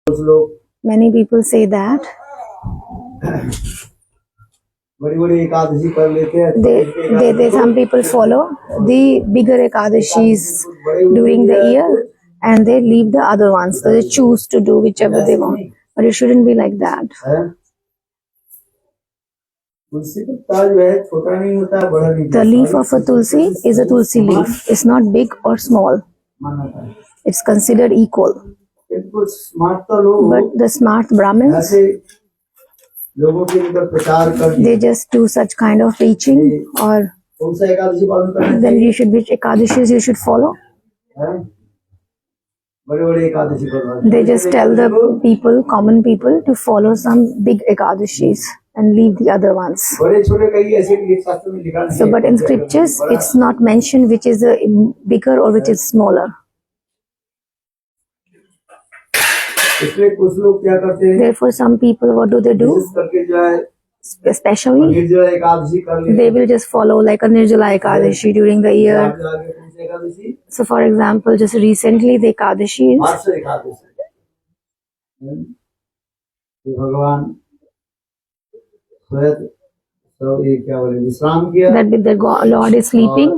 कुछ लोग Many people say that बड़ी बड़ी एकादशी कर लेते हैं some people follow the bigger Ekadashis during the year and they leave the other ones. So they choose to do whichever they want. But it shouldn't be like that. तुलसी का ताज जो है छोटा नहीं होता है बड़ा नहीं The leaf of a tulsi is a tulsi leaf. It's not big or small. माना है It's considered equal. कुछ स्मार्ट तो लोग But the smart Brahmins, ऐसे लोगों के ऊपर प्रचार कर they just do such kind of preaching, or कौन सा एकादशी पालन करना then you should, which Ekadashis you should follow. है बड़े बड़े एकादशी करना They just tell the people, common people, to follow some big Ekadashis and leave the other ones. बड़े छोटे कई ऐसे एक शास्त्र में लिखा नहीं So, but in scriptures, it's not mentioned which is bigger or which is smaller. इसलिए कुछ लोग क्या करते हैं Therefore, some people, what do they do? विशेष करके जो है Especially, निर्जला एकादशी कर लेते they will just follow like a Nirjala Ekadashi during the year. हैं आगे कौन सी Ekadashi So, for example, just recently the Ekadashi is मार्च एकादशी ये भगवान स्वयं सब ये क्या बोले विश्राम किया that the Lord is sleeping.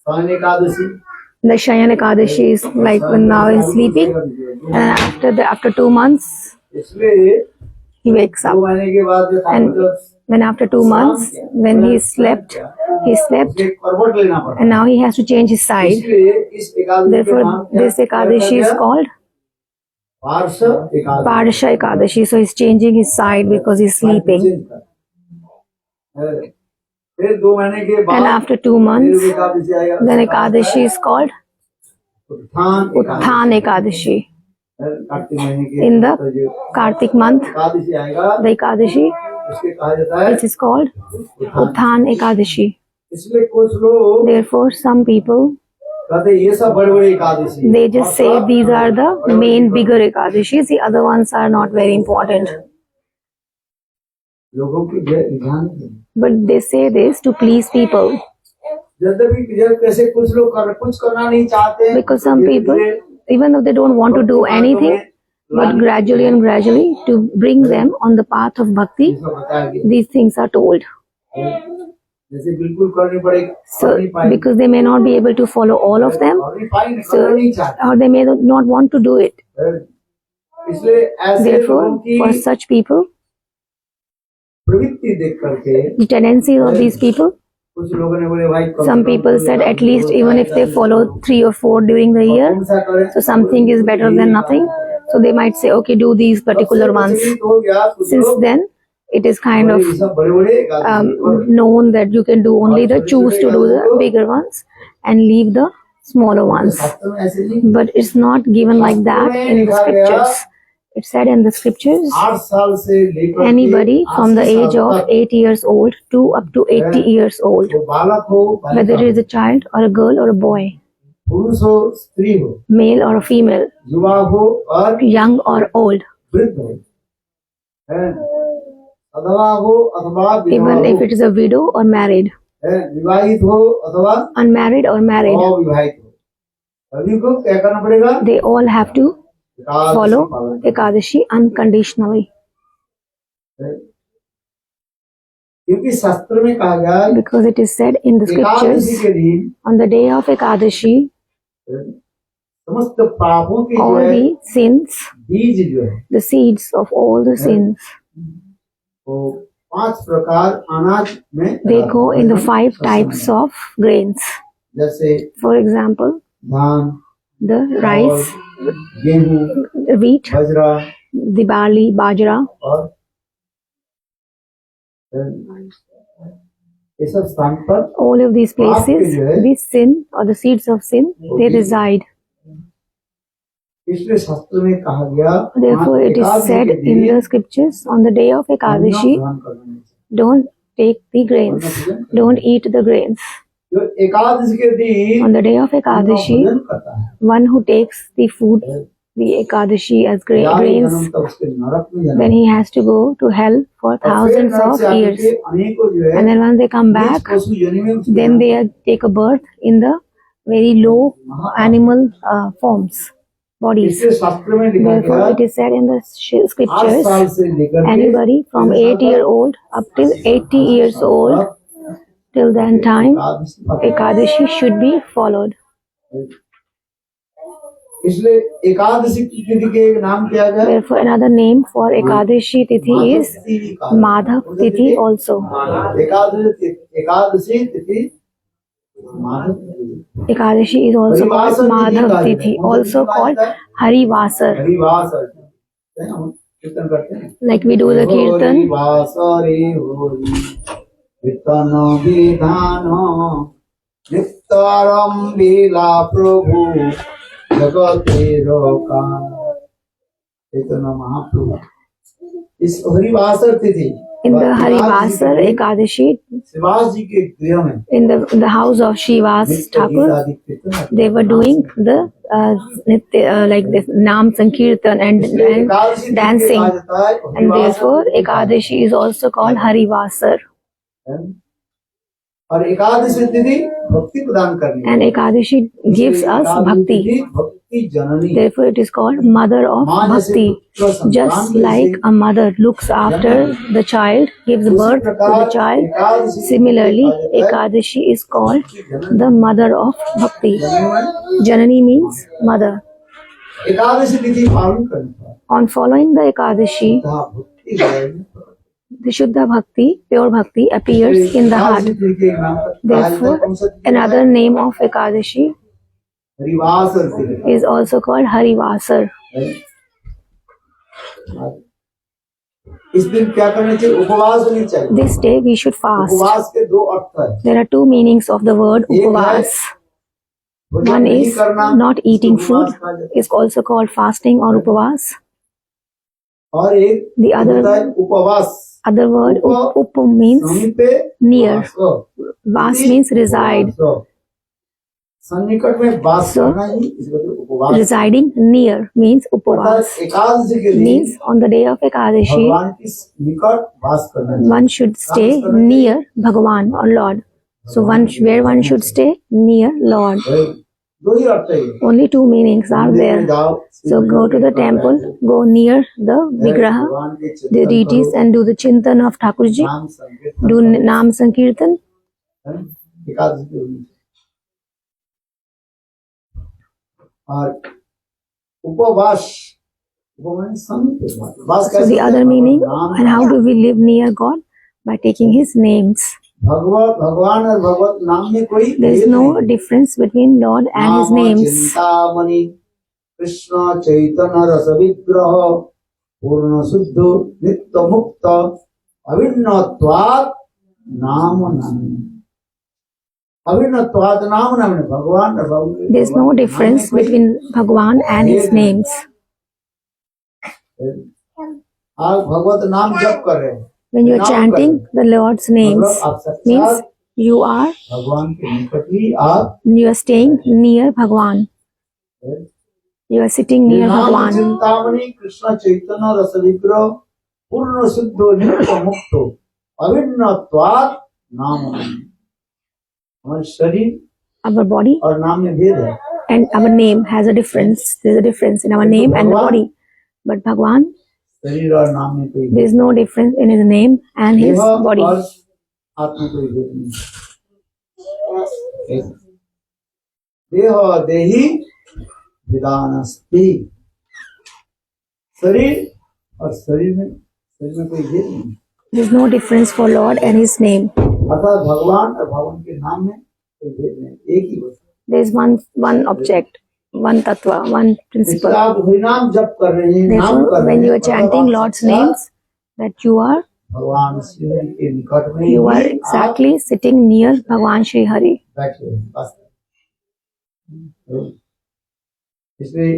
शयन Ekadashi The Shayan Ekadashi is like when now he's sleeping, and after 2 months इसलिए he wakes up. 2 महीने के बाद जो And when after 2 months, when he slept, एक करवट लेना पड़ा and now he has to change his side. इसलिए इस एकादशी का Therefore, नाम क्या this Ekadashi is called parched Ekadashi Parsha Ekadashi. So he's changing his side because he's sleeping. फिर 2 महीने के And बाद after 2 फिर months, एकादशी आएगा then Ekadashi is called उत्थान Utthan Ekadashi. कार्तिक महीने के In the जो Kartik month, एकादशी आएगा the Ekadashi, उसके कहा जाता है which is called Utthan Ekadashi. इसलिए कुछ लोग Therefore, some people, कहते ये सब बड़े बड़े Ekadashi they just say these are the main bigger Ekadashis, the other ones are not very important. लोगों की ध्यान But they say this to please people. यद्यपि जब कैसे कुछ लोग कुछ करना नहीं चाहते Because some people, even though they don't want to do anything, but gradually and gradually to bring them on the path of bhakti, बताया गया these things are told. जैसे बिल्कुल करनी पड़ेगी So, because they may not be able to follow all of them, और नहीं पाएंगे so, करना नहीं चाहते or they may not want to do it. इसलिए ऐसे लोगों Therefore, की for such people, प्रवृत्ति देख करके the tendencies of these people, कुछ लोगों ने बोले भाई कम some से कम people कोई said at एकादशी least हो, even if they follow 3 or 4 during the year, कौन सा करें so something is better than nothing. So they might say, okay, do these particular ones. प्रचलित हो गया कुछ Since लोग then, it is kind of ये सब बड़े बड़े Ekadashi known that you can do only the choose to do the bigger ones and leave the smaller ones. शास्त्र में ऐसे नहीं But it's not given like that in the scriptures. It said in the scriptures, 8 साल से लेकर anybody के from the 80 age साल of तक, 8 years old to up to 80 years old, वो बालक हो whether it is a child or a girl or a boy, पुरुष हो स्त्री हो male or a female, युवा हो और young or old, वृद्ध हो हैं? अथवा हो अथवा विधवा even हो if it is a widow or married, हैं? विवाहित हो अथवा unmarried or married, अविवाहित हो सभी को क्या करना पड़ेगा they all have to Ekadashi follow पालन Ekadashi unconditionally. करना। क्योंकि शास्त्र में कहा गया है, Because it is said in the Ekadashi scriptures, के दिन on the day of Ekadashi, समस्त पापों के जो all है the sins, बीज जो है the seeds of all the sins, वो 5 प्रकार अनाज में they go in the 5 types of grains. जैसे For example, धान the rice, गेहूं the wheat, bajra the barley, bajra, और ये सब स्थान पर all of these places, the sin or the seeds of sin, they reside. इसलिए शास्त्र में कहा गया Therefore, it is said in the scriptures, on the day of Ekadashi, don't take the grains, don't eat the grains. जो एकादशी के दिन On the day of Ekadashi, भोजन करता है one who takes the food, the Ekadashi as grains, जन्म तक उसके नरक में जन्म then he has to go to hell for thousands of years. अनेकों जो है And then when they come back, पशु योनि में उसके then they take a birth in the very low animal forms. bodies. इसलिए शास्त्र में लिखा Therefore, गया it is said in the 8 scriptures, साल से लेकर के anybody from 8-year-old up till 80 years old, till that time, Ekadashi should be followed. इसलिए एकादशी की तिथि के एक नाम क्या गया? Therefore, another name for Ekadashi Tithi is Madhav Tithi also. Ekadashi तिथि माधव तिथि। Ekadashi is also called Madhav Tithi, also called Harivasar. हरिवासर कीर्तन करते हैं, Like we do the Kirtan. हरिवासरे होरी कीर्तन विधान नित्यारम लीला प्रभु जगतेरो का चैतन्य महाप्रभु। इस हरिवासर तिथि In the Harivasar Ekadashi, Shivas जी के गृह में in the house of Shivas Thakur, they were doing the like the Nam Sankirtan and dancing, and therefore Ekadashi is also called Harivasar. और एकादशी तिथि भक्ति प्रदान करनी है। And Ekadashi gives us bhakti. भक्ति जननी। Therefore, it is called mother of bhakti. Just like a mother looks after the child, gives birth to the child, similarly, Ekadashi is called the mother of bhakti. Janani means mother. Ekadashi तिथि पालन करने पर On following the Ekadashi, भक्ति जाएगी। the Shuddha Bhakti, pure Bhakti, appears in the heart. Therefore, another name of Ekadashi हरिवासर तिथि is also called Harivasar. इस दिन क्या करना चाहिए? उपवास होनी चाहिए। This day we should fast. उपवास के दो अर्थ है। There are two meanings of the word upavas. One is not eating food, is also called fasting or upavas. और एक The other word up means near. Vas means reside. सन्निकट में वास करना ही इसको उपवास। Residing near means upavas. Ekadashi के दिन Means on the day of Ekadashi, भगवान की निकट वास करना चाहिए। one should stay near Bhagavan or Lord. So where one should stay near Lord. दो ही अर्थ है ये। Only two meanings are there. So go to the temple, go near the Vigraha, the deities, and do the Chintan of Thakurji. नाम संकीर्तन Do Nam Sankirtan. Ekadashi के दिन। और उपवास So the other meaning, and how do we live near God? By taking His names. भगवान और भगवत नाम में कोई There is no difference between Lord and His names. Chintamani Krishna Chaitanya रस विग्रह पूर्ण शुद्ध नित्य मुक्त अभिन्नत्वात् नाम नाम अभिन्नत्वात् नाम नाम भगवान और भगवत। There is no difference between Bhagavan and His names. आप भगवत नाम जप कर रहे हैं। When you are chanting the Lord's names, means you are भगवान के निकट ही आप you are staying near Bhagavan. You are sitting near Bhagavan. Chintamani Krishna Chaitanya रस विग्रह पूर्ण शुद्ध नित्य मुक्त अभिन्नत्वात् नाम नाम। हमारे शरीर Our body और नाम में भेद है। and our name has a difference. There is a difference in our name and the body. But Bhagavan, शरीर और नाम में कोई there is no difference in His name and His body. और आत्मा कोई भेद नहीं। देह देही विदानस्ति। शरीर और शरीर में कोई भेद नहीं। There is no difference for Lord and His name. अर्थात भगवान और भगवान के नाम में कोई भेद नहीं, एक ही वस्तु। There is one object, one tattva, one principle. आप हरिनाम जप कर रहे हैं, नाम कर Therefore, रहे when हैं, you are chanting Lord's names, that you are भगवान श्री हरि के निकट में you are he exactly sitting near Bhagavan Shri Hari. आप बैठे हैं, बस। इसलिए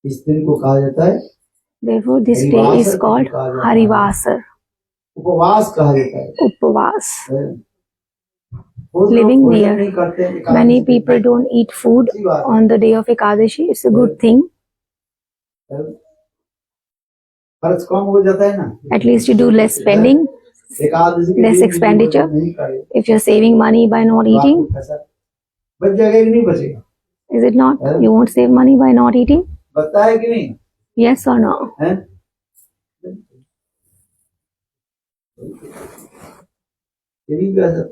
इस दिन को कहा जाता है Therefore, this day is called Harivasar, उपवास कहा जाता है। Upavas. बहुत लोग Living भोजन near. नहीं करते हैं, एकादशी Many के people दिन। don't eat food on the day of Ekadashi. It's a good thing. खर्च कम हो जाता है ना। At least you do less spending, Ekadashi के less दिन expenditure. नहीं करे, If you're saving money by not eating, पैसा बच जाएगा कि नहीं बचेगा? Is it not? You won't save money by not eating? बता है कि नहीं Yes or no? है? ये भी वैसा।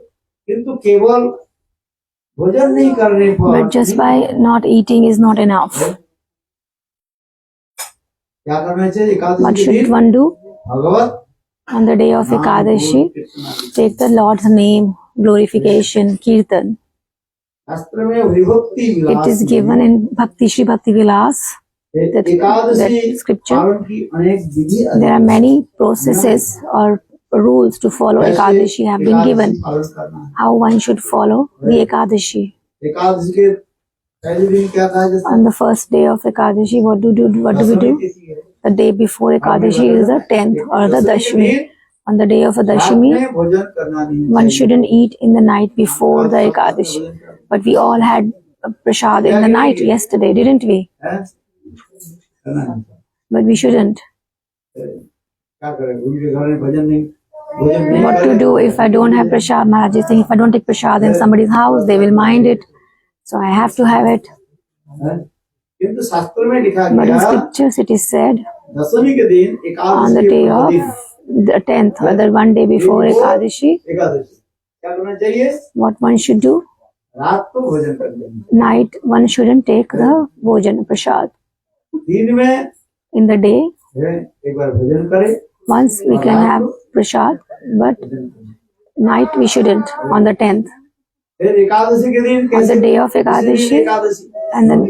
किंतु केवल भोजन नहीं करने पर But just by not eating is not enough. क्या करना चाहिए? एकादशी What के should दिन one do? Bhagavad On the day of Ekadashi, take the Lord's name, glorification, kirtan. शास्त्र में विभक्ति It Vilas is given in Bhakti Shri Bhakti Vilas, that Ekadashi scripture. पालन की अनेक विधि There are many processes or rules to follow Ekadashi have been given. पालन करना है। How one should follow the Ekadashi. Ekadashi के पहले दिन क्या कहा जाता On the first day of Ekadashi, what do we do? है? The day before Ekadashi is the 10th or the Dashmi. On the day of a रात Dashami, में भोजन करना नहीं one shouldn't eat in the night before the Ekadashi. But we all had prasad in the night yesterday, didn't we? है? करना नहीं। But we shouldn't. क्या करें? उनके घर में भोजन नहीं What to do if I don't have prasad? Maharaj is saying if I don't take prasad in somebody's house, they will mind it. So I have to have it. है? किंतु शास्त्र में लिखा But in गया scriptures it is said दशमी के दिन on the Ekadashi day के of दिन the 10th or the one day before Ekadashi, Ekadashi क्या करना चाहिए? what one should do? रात को भोजन कर लेना। Night one shouldn't take the bhojan prasad. दिन में In the day, है, एक बार भोजन करें once we can have prasad, but night we shouldn't on the 10th. फिर एकादशी के दिन On the day of Ekadashi, Ekadashi and then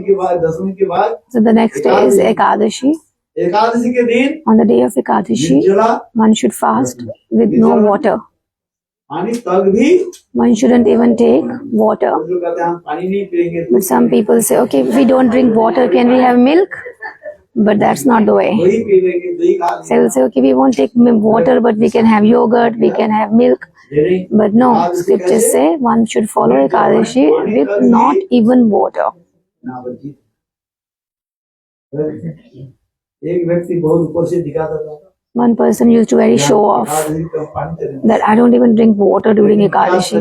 दशमी के बाद so the next day is Ekadashi. Ekadashi के दिन On the day of Ekadashi, निर्जला one should fast with no water. पानी तक भी One shouldn't even take water. जो कहते हैं हम पानी नहीं पिएंगे But some people say, okay, if we don't drink water, can we have milk? But that's not the way. दही पी लेंगे दही खा लेंगे They will say, okay, we won't take water, but we can have yogurt, we can have milk. ये नहीं But no, scriptures say one should follow Ekadashi with not even water. ना बल्कि एक व्यक्ति बहुत ऊपर से दिखाता था One person used to very show off Ekadashi का पानी चलेगा that I don't even drink water during Ekadashi.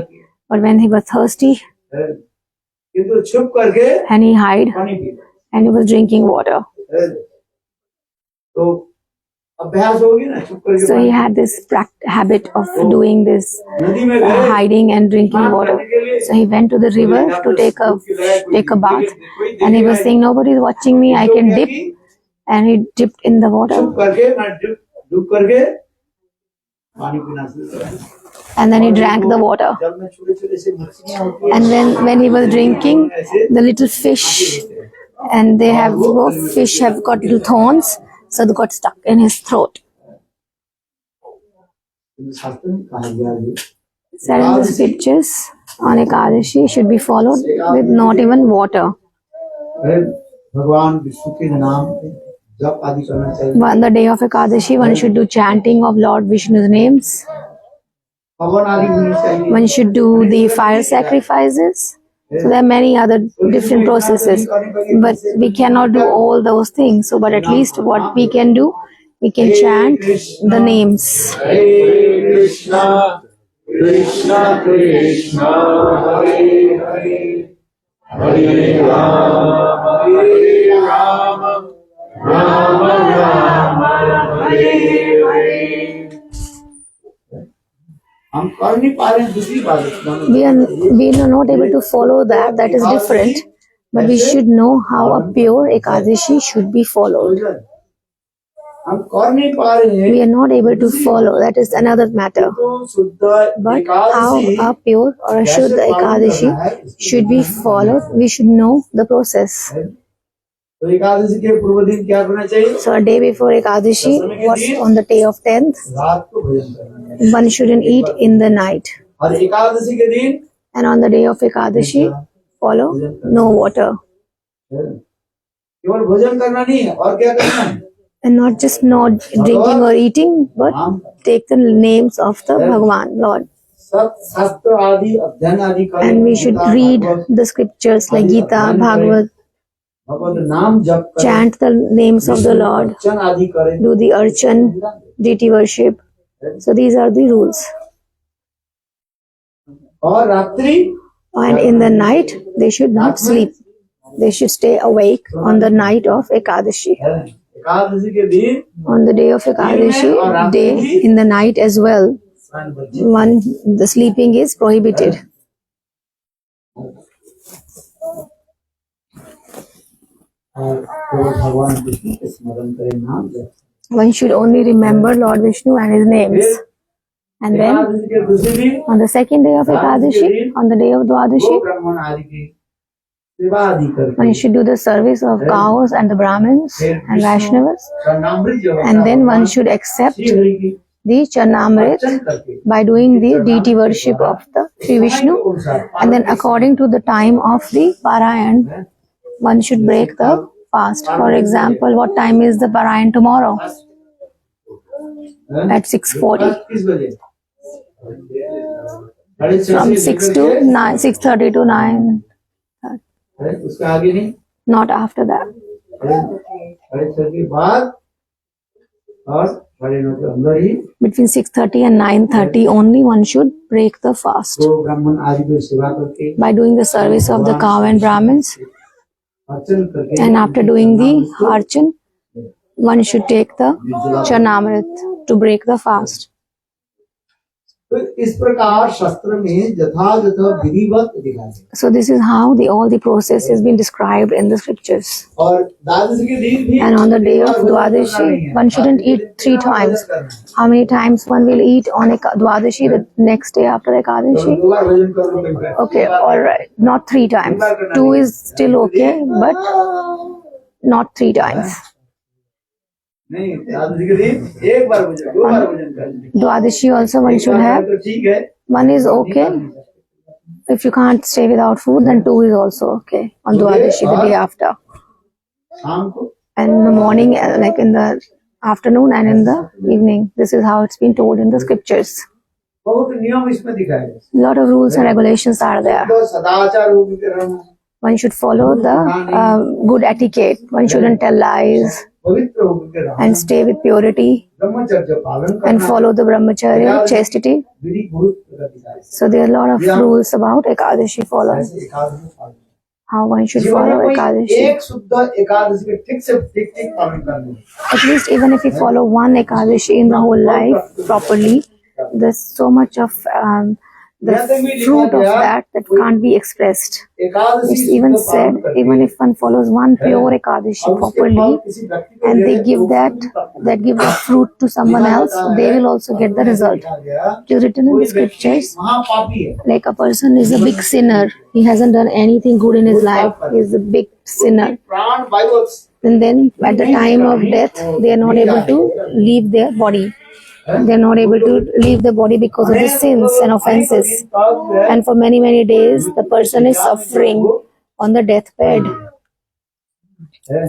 But when he was thirsty किंतु छुप करके and he hid पानी पीता and he was drinking water. तो अभ्यास होगी ना छुप करके So he had this habit of doing this नदी में गए hiding and drinking water. So he went to the river to take a bath, and he was saying, nobody is watching me, I can dip, and he dipped in the water, छुप करके मैं डूब करके पानी पीना शुरू करा and then he drank the water. जल में छोटे-छोटे से मछलियां होती हैं And when he was drinking, the little fish, and fish have got little thorns, so they got stuck in his throat. शास्त्र में कहा गया है Said in the scriptures, on Ekadashi should be followed with not even water. फिर भगवान विष्णु के नाम जप आदि करना चाहिए On the day of Ekadashi, one should do chanting of Lord Vishnu's names. हवन आदि होनी चाहिए One should do the fire sacrifices. So there are many other different processes, but we cannot do all those things. So, but at least what we can do, we can chant the names. Hare Krishna Krishna Krishna Hare Hare Hare Rama Rama Rama Hare Hare हम कर नहीं पा रहे हैं दूसरी बात We are not able to follow that. That is different. But we should know how a pure Ekadashi should be followed. हम कर नहीं पा रहे हैं We are not able to follow. That is another matter. तो शुद्ध But how a pure or a Shuddha Ekadashi should be followed, we should know the process. तो एकादशी के पूर्व दिन क्या करना चाहिए So a day before Ekadashi, what's on the day of 10th? रात को भोजन करना है One shouldn't eat in the night. और एकादशी के दिन And on the day of Ekadashi, follow no water. केवल भोजन करना नहीं है और क्या करना है And not just not drinking or eating, but take the names of the Bhagwan, Lord. सब शास्त्र आदि अध्ययन आदि करें And we should read the scriptures like Gita, Bhagavad, भगवान नाम जप करें chant the names of the Lord, वचन आदि करें do the archan, deity worship. So these are the rules. और रात्रि And in the night, they should not sleep. they should stay awake on the night of Ekadashi. है। एकादशी के दिन On the day of Ekadashi, day in the night as well, one the sleeping is prohibited. और केवल भगवान विष्णु के स्मरण करें, नाम जप। One should only remember Lord Vishnu and his names. And then Ekadashi के दूसरे दिन on the second day of Ekadashi, on the day of go Dwadashi, ब्राह्मण आदि की सेवा आदि करके one should do the service of cows and the Brahmins and Vaishnavas. कर्णामृत जो And then one should accept Shri Hari की the Charnamrit अर्चन करके by doing the deity worship of the Sri Vishnu. And then according to the time of the Parayan, one should break the fast. For example, what time is the Parayan tomorrow? At 6:40. किस बजे? साढ़े छह From से 6 लेकर to के- 9, 6:30 to 9. उसका आगे नहीं, Not after that. साढ़े छह के बाद और साढ़े नौ के अंदर ही Between 6:30 and 9:30 only one should break the fast. गो ब्राह्मण आदि की सेवा करके By doing the service of the cow and Brahmins, अर्चन करके and after doing the archan, one should take the Charnamrit to break the fast. तो इस प्रकार शास्त्र में यथायथ विधिवत दिखा है। So this is how all the process has been described in the scriptures. और द्वादशी के दिन भी And on the day of Dwadashi, one shouldn't eat 3 times. How many times one will eat on Dwadashi, the next day after Ekadashi? दो बार भोजन कर लो कहीं पे। Okay, alright. Not 3 times. 2 is still okay, but not 3 times. नहीं, द्वादशी के दिन एक बार भोजन, दो बार भोजन कर लो। Dwadashi also one should have. तो ठीक है, One is okay. If you can't stay without food, then 2 is also okay on Dwadashi, the day after. शाम को And in the morning, like in the afternoon and in the evening. This is how it's been told in the scriptures. बहुत नियम इसमें दिखाए हैं। A lot of rules and regulations are there. तो सदाचार रूप में रहना, One should follow the good etiquette. One shouldn't tell lies पवित्र होकर रहना, and stay with purity ब्रह्मचर्य पालन and करना, follow the brahmacharya, chastity. विधि बहुत दिखाए। So there are a lot of rules about Ekadashi following. ऐसे एकादशी पालन। How one should जीवन follow में कोई Ekadashi. एक शुद्ध एकादशी के ठीक से ठीक पालन करना। At least even if you follow one Ekadashi in the whole life properly, there's so much of the fruit of that can't be expressed. Ekadashi It's even said, even if one follows one pure Ekadashi properly, and they give the fruit to someone else, they will also get the result. It is written in the scriptures, महापापी है, like a person is a big sinner, he hasn't done anything good in his life, he is a big sinner. प्राण वायु And then at the time of death, they are not able to leave their body. They are not able to leave the body because of the sins and offenses. And for many, many days, the person is suffering on the deathbed, है,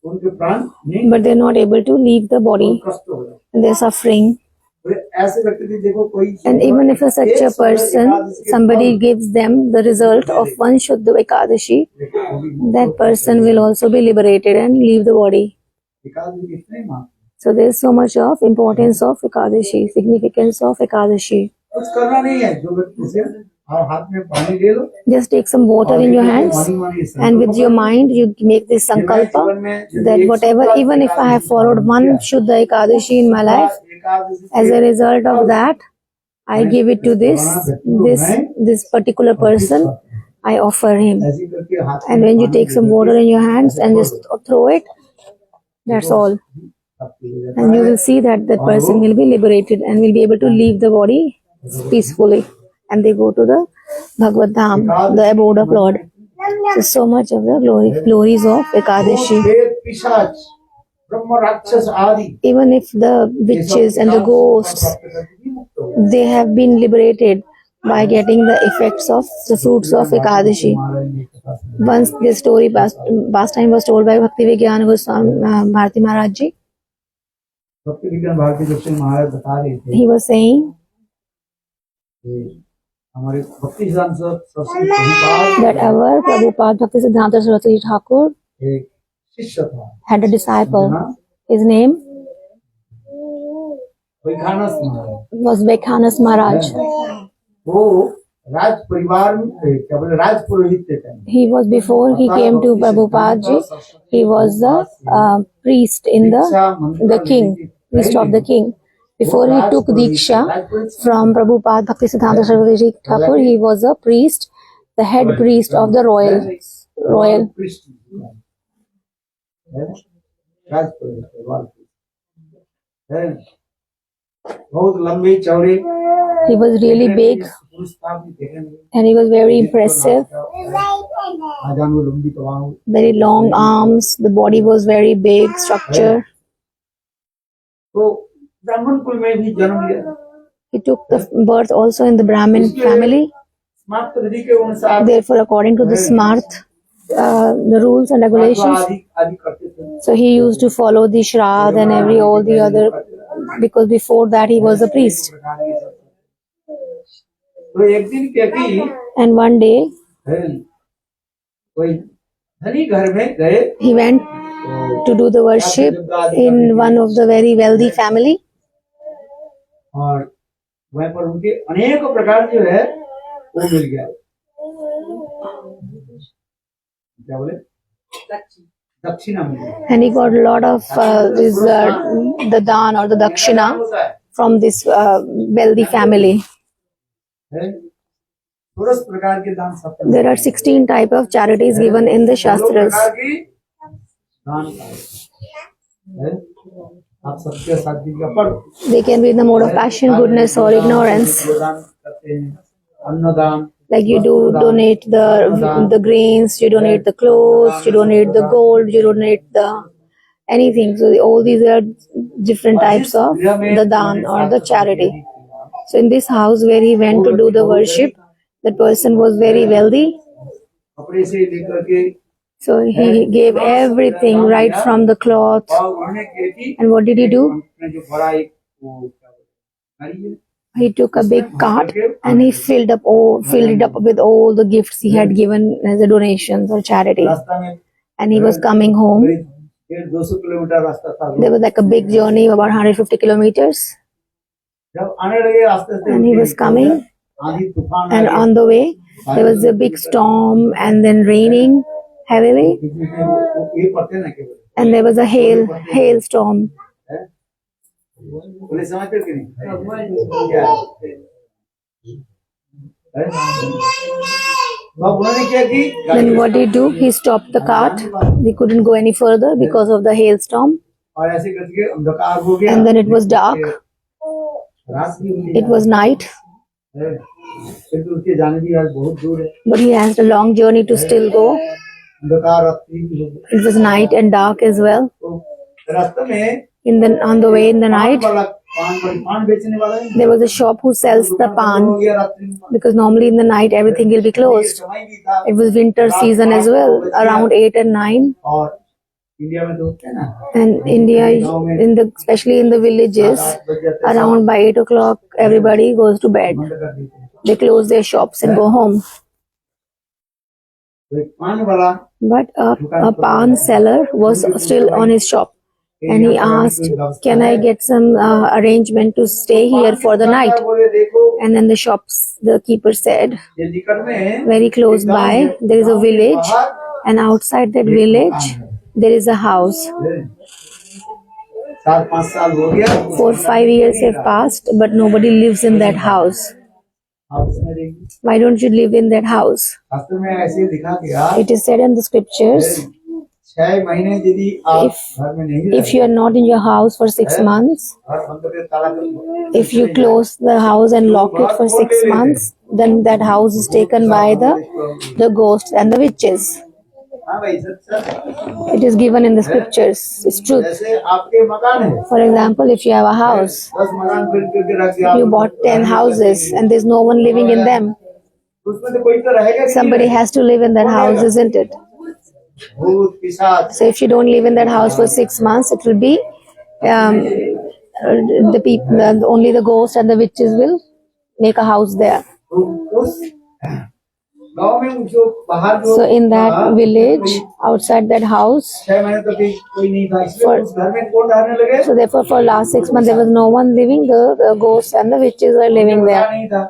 उनके प्राण नहीं but they are not able to leave the body कष्ट हो जाए। and they are suffering. ऐसे व्यक्ति भी देखो कोई And even if such a person, somebody gives them the result of one Shuddha Ekadashi, that person will also be liberated and leave the body. Ekadashi कितने माँ So there is so much of importance of Ekadashi, significance of Ekadashi. कुछ करना नहीं है, जो व्यक्ति से आप हाथ में पानी ले लो, Just take some water in your hands and with your mind you make this sankalpa that whatever, even if I have followed one Shuddha Ekadashi in my life, as a result of that, I give it to this particular person, I offer him. ऐसे करके हाथ And when you take some water in your hands and just throw it, that's all. And you will see that the person will be liberated and will be able to leave the body peacefully. And they go to the Bhagavad Dham, the abode of Lord. So much of the glories of Ekadashi. प्रेत पिशाच ब्रह्म राक्षस आदि Even if the witches and the ghosts, they have been liberated by getting the effects of the fruits of Ekadashi. Once this story past time was told by Bhakti Vigyan Goswami Bharati Maharaj Ji. भक्ति विज्ञान भारती गोस्वामी महाराज बता रहे थे He was saying कि हमारे भक्ति सिद्धांत Saraswati Prabhupada that our Prabhupada Bhakti Siddhanta Saraswati Thakur एक शिष्य था, had a disciple. His name Vaikhanas Maharaj. was Bekhanas Maharaj. वो राज परिवार में क्या बोले राज पुरोहित थे पहले। He was before he came to Prabhupada ji. He was the priest in the king, priest of the king. Before he took Diksha from Prabhupada Bhaktisiddhanta Saraswati Ji Thakur, he was a priest, the head priest of the royal. Raj Purohit है, बहुत लंबे चौड़े, He was really big पुरुष था, आपने देखे नहीं। and he was very impressive. आजानु लंबी तवाऊ, Very long arms, the body was very big, structure. तो ब्राह्मण कुल में भी जन्म लिया। He took the birth also in the Brahmin family. स्मार्त पद्धति के अनुसार Therefore, according to the Smart, the rules and regulations, आदि करते थे। so he used to follow the Shraddh and all the other, because before that he was a priest. तो एक दिन क्या की, And one day कोई धनी घर में गए, he went to do the worship in one of the very wealthy family, और वहाँ पर उनके अनेक प्रकार जो है वो मिल गया। क्या बोले, दक्षिणा मिल गया। and he got a lot of the dan or the dakshina from this wealthy family. सोलह प्रकार के दान सब There are 16 type of charities given in the Shastras. प्रकार की दान है। आप सबके साथ भी का पढ़, They can be in the mode of passion, goodness, or ignorance. दान करते हैं, अन्नदान, Like you do donate the grains, you donate the clothes, you donate the gold, you donate the anything. So all these are different types of the dan or the charity. So in this house where he went to do the worship, that person was very wealthy. कपड़े से लेकर के So he gave everything right from the cloth. और उन्होंने क्या की, And what did he do? अपने जो बड़ा एक वो क्या बोलते हैं, गाड़ी है, He took a big cart and he filled it up with all the gifts he had given as a donations or charity. रास्ता में And he was coming home. 150 kilometre रास्ता था। There was like a big journey of about 150 kilometers. जब आने लगे रास्ते से, And he was coming. आंधी तूफान And on the way, there was a big storm and then raining heavily. ये पढ़ते ना केवल, And there was a hailstorm. बोले समझते कि नहीं क्या है? तो उन्होंने क्या की, Then what did he do? He stopped the cart. They couldn't go any further because of the hailstorm. और ऐसे करके अंधकार हो गया, And then it was dark. रात भी हुई, It was night. क्योंकि उसके जाने भी आज बहुत दूर है, But he has a long journey to still go. अंधकार रात्रि भी हो गई। It was night and dark as well. तो रास्ते में On the way in the night, वाला पान बेचने वाला है, there was a shop who sells the हो pan, गया रात्रि में, because normally in the night everything will be closed. समय भी था। It was winter season as well, around 8 and 9. और इंडिया में तो होते हैं ना, And India, especially in the villages, around by 8 o'clock, everybody goes to bed. बंद कर देते हैं। They close their shops and go home. तो एक पान वाला But a pan seller was still on his shop. And he asked, can I get some arrangement to stay here for the night? बोले देखो, And then the keeper said, ये निकट में very close by, there is a village. And outside that village, there is a house. 4-5 साल हो गया, 4-5 years have passed, but nobody lives in that house. आप उसमें देखिए, Why don't you live in that house? शास्त्र में ऐसे लिखा गया, It is said in the scriptures, 6 महीने यदि आप घर में नहीं if you are not in your house for 6 months, घर बंद करके ताला बंद, if you close the house and lock it for 6 months, then that house is taken by the ghosts and the witches. हाँ भाई सच, It is given in the scriptures. It's truth. जैसे आपके मकान है, For example, if you have a house, 10 मकान build करके रख दिया, you bought 10 houses and there's no one living in them, उसमें तो कोई तो रहेगा कि somebody has to live in that house, isn't it? भूत पिशाच, So if you don't live in that house for 6 months, it will be the people, only the ghosts and the witches will make a house there. तो उस गांव में जो बाहर जो So in that village, outside that house, 6 महीने तक कोई नहीं था, इसलिए उस घर में कौन रहने लगे, so therefore for last 6 months there was no one living. The ghosts and the witches were living पता there. नहीं था,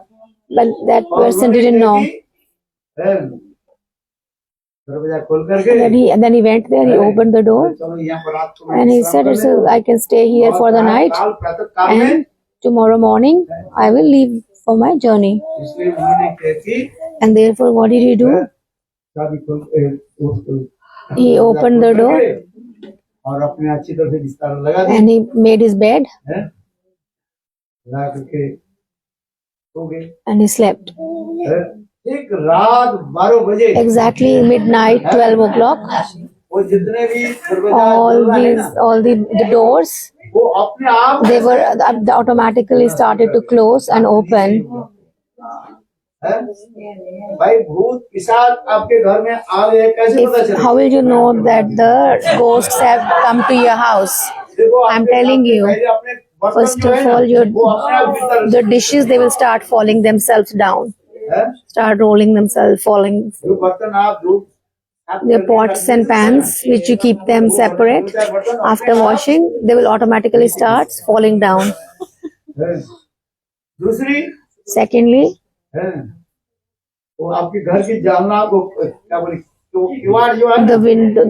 but that और person उन्होंने didn't क्या know. की? हैं, दरवाजा खोल करके And then he went there, he हैं, opened the door, चलो यहाँ पर रात को मैं and he विश्राम said, कर लेता हूँ। I can stay here और for the काल night, प्रातः काल में and tomorrow morning I will leave for my journey. इसलिए उन्होंने क्या की? And therefore, what did he do? चाबी खोल He opened the door और अपने अच्छी तरह से बिस्तर लगा दी and he made his bed हैं? लगा करके सो गए and he slept. हैं? ठीक रात 12 बजे Exactly midnight, 12 o'clock, वो जितने भी दरवाजा all खुला है ना, the doors, वो अपने आप they were automatically started to close and open. हैं? भाई भूत पिशाच आपके घर में आ गए कैसे पता चले? How will you know that the ghosts have come to your house? देखो I'm आपके telling घर में you, पहले अपने बर्तन First जो है of ना, all, वो अपने आप भीतर the dishes, they will start falling themselves down, हैं? start rolling themselves, falling. जो बर्तन आप धो The pots and pans, which you keep them separate, after washing, they will automatically start falling down. हैं? दूसरी Secondly, हैं? वो आपके घर की जालना को क्या बोले तो किवाड़ जो है ना, the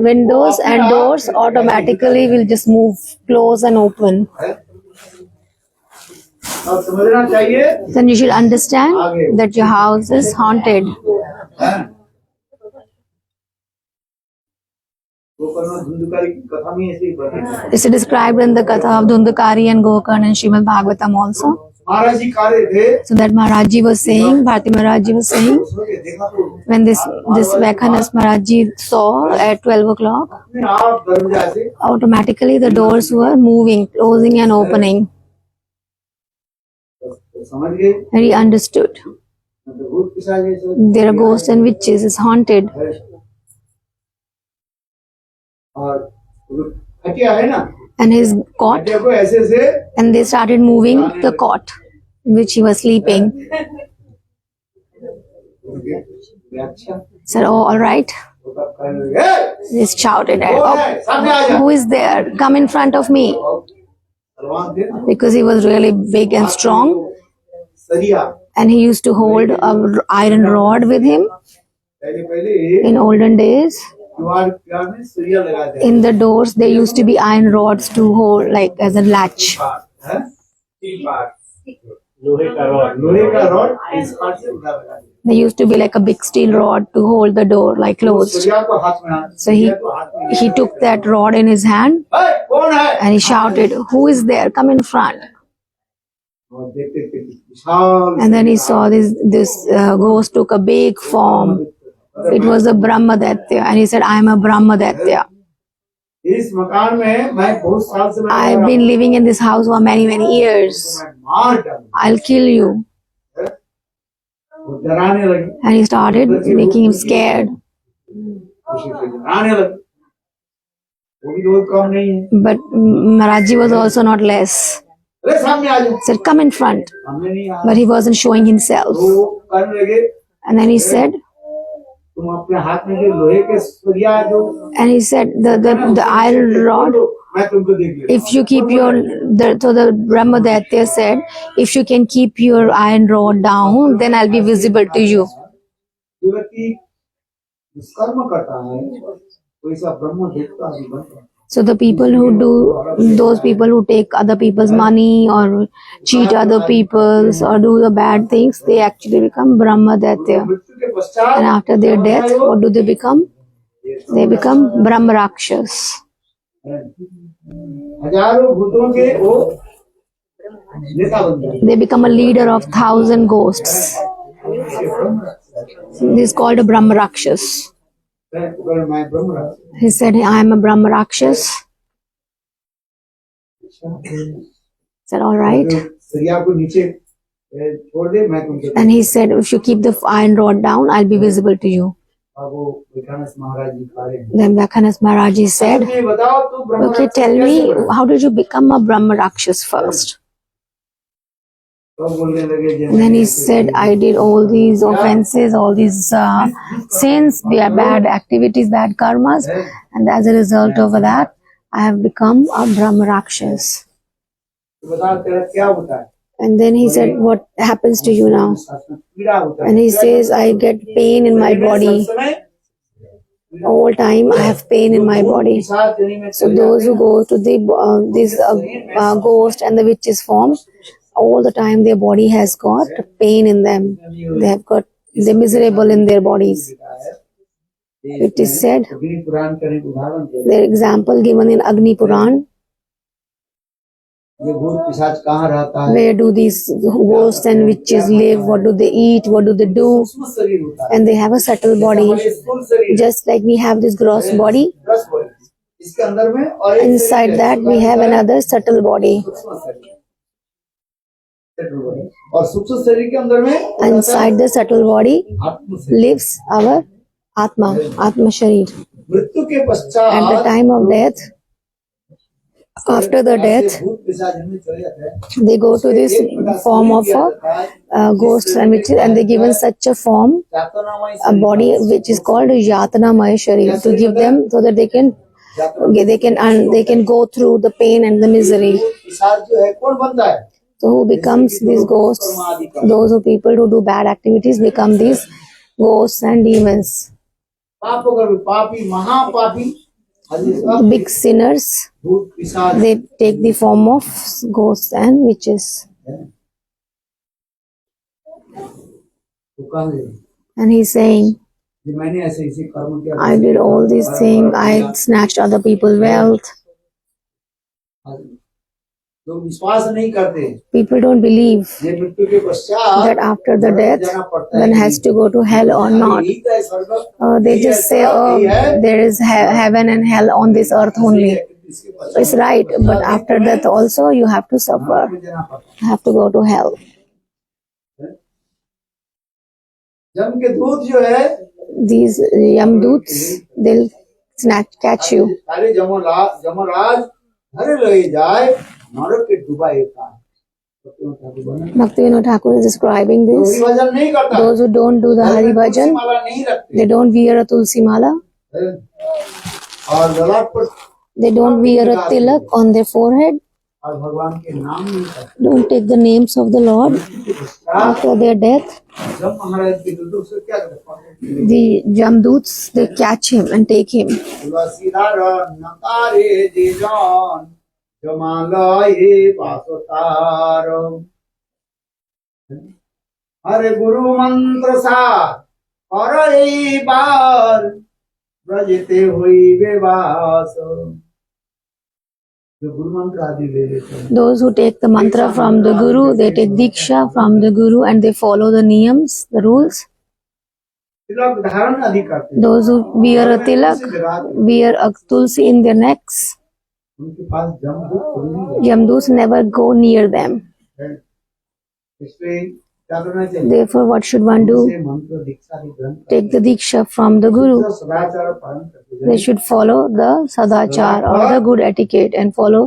windows and doors automatically will just move, close and open. हैं? और समझना चाहिए Then you should understand that your house is haunted. हैं? गोकर्ण धुंधुकारी की कथा में ऐसे ही वर्णित This is described in the Katha of Dhundukari and Gokarna and Srimad Bhagavatam also. महाराज जी कार्य थे So that Maharaj Ji was saying, Bharati Maharaj Ji was saying, देखा तो when this Vakhanas Maharaj Ji saw at 12 o'clock, अपने आप दरवाजा से automatically the doors were moving, closing and opening. तो समझ गए And he understood. मतलब भूत पिशाच जैसे There are ghosts and witches, it's haunted. है। और खटिया है ना, And his cot, खटिया को ऐसे से and they started moving the cot in which he was sleeping. अच्छा Said, oh, all right. तो तब कहने लगे, "ए, He shouted, कौन है? सामने आ जा who is there? Come in front of me. Salman थे ना, Because he was really big and strong. सरिया And he used to hold a iron rod with him. पहले पहले In olden days, किवाड़ में सरिया लगा दे in the doors, there used to be iron rods to hold, like as a latch. हैं? लोहे का रॉड इस पार्ट से उधर लगा दे There used to be like a big steel rod to hold the door, like closed. सरिया को हाथ में So he took that rod in his hand "ए, कौन है?" and he shouted, who is there? Come in front. और देखते थे विशाल And then he saw this ghost took a big form. It was a Brahmadatya, and he said, I am a Brahmadatya. इस मकान में मैं बहुत साल से I have been living in this house for many years. मैं मार डालूं I'll kill you. वो डराने लगी And he started making him scared. उसी से डराने लगी वो भी रोज कम नहीं है But Maharaji was also not less. अरे सामने आ जाओ He said, come in front. सामने नहीं आ But he wasn't showing himself. तो वो करने लगे And then he said, तुम अपने हाथ में जो लोहे के सरिया जो and he said, the iron rod, मैं तुमको देख लेता if you keep so the Brahmadatya said, if you can keep your iron rod down, then I'll be visible to you. जो व्यक्ति दुष्कर्म करता है वो ऐसा ब्रह्म देखता है बनता है So the people who do, those people who take other people's money or cheat other people's or do the bad things, they actually become Brahmadatya. मृत्यु के पश्चात And after their death, what do they become? They become Brahma Rakshas. हजारों भूतों के वो नेता बन जाते They become a leader of 1,000 ghosts. This is called a Brahma Rakshas. हैं अगर मैं ब्रह्म राक्षस He said, I am a Brahma Rakshas. Said, all right. सरिया को नीचे छोड़ दे मैं तुमसे And he said, if you keep the iron rod down, I'll be visible to you. अब वो विकास महाराज जी खा रहे हैं Then Vakhanas Maharaji said, ये बताओ तू ब्रह्म okay, tell me, how did you become a Brahma Rakshas first? तो बोलने लगे And then he said, I did all these offenses, all these sins, bad activities, bad karmas. And as a result of that, I have become a Brahma Rakshas. बता तेरा क्या होता है And then he said, what happens to you now? पीड़ा होता है And he says, I get pain in my body. सब समय All time I have pain in my body. साथ यानी में So those who go to the this ghost and the witch's form, all the time their body has got pain in them. They're miserable in their bodies. It is said, अग्नि पुराण का एक उदाहरण दे their example given in Agni Puran, ये भूत पिशाच कहाँ रहता है where do these ghosts and witches live, what do they eat, what do they do, सूक्ष्म शरीर होता है and they have a subtle body, हमारे स्थूल शरीर just like we have this gross body. 10 body इसके अंदर में और एक Inside that we have another subtle body. सूक्ष्म शरीर subtle body। और सूक्ष्म शरीर के अंदर में Inside the subtle body आत्म शरीर। lives our Atma Sharir. मृत्यु के At the पश्चात time of death, after the death, भूत पिशाच इनमें चले जाते हैं they go to this form of ghosts and witches, and they given such a form, a body which is called Yatanamaya Sharir, to give them so that they can go through the pain and the misery. पिशाच जो है कौन बनता है So who becomes these ghosts? Those who people who do bad activities become these ghosts and demons. पापों का पापी महापापी Big sinners, भूत पिशाच they take the form of ghosts and witches. तो कहाँ है? And he's saying, कि मैंने ऐसे इसे कर्म किया I did all these things, I snatched other people's wealth. लोग विश्वास नहीं करते People don't believe ये मृत्यु के पश्चात that after the death, जाना पड़ता है one has to go to hell or not. यही तो है स्वर्ग They just say, oh, there is heaven and hell on this earth only. इसके पश्चात It's right, but after death also you have to suffer. जाना पड़ता You have to go to hell. है जम के दूत जो है These Yamdoots, they'll catch you. सारे जमराज घर ले जाए नरक के डुबाए का Bhaktivinoda Thakur is describing this. भजन नहीं करता Those who don't do the Hari Bhajan, माला नहीं रखते they don't wear a Tulsi Mala, और ललाट पर they don't wear a tilak on their forehead, और भगवान के नाम नहीं करते don't take the names of the Lord after their death. जब महाराज के दूतों से क्या करते The Jamdoots, they catch him and take him. तुलसीदार नकारे जीवन जमालये वासुतार हरे गुरु मंत्र सार और एक बार ब्रजते हुई विवास जो गुरु मंत्र आदि ले लेते हैं Those who take the mantra from the Guru, they take Diksha from the Guru and they follow the niyams, the rules. तिलक धारण आदि करते हैं Those who wear a tilak, wear a tulsi in their necks. उनके पास जमदूत कभी नहीं Yamdoots never go near them. है इसलिए क्या करना चाहिए Therefore, what should one do? से मंत्र दीक्षा आदि ग्रंथ Take the Diksha from the Guru. सदाचार पालन करते They should follow the Sadachar or the good etiquette and follow,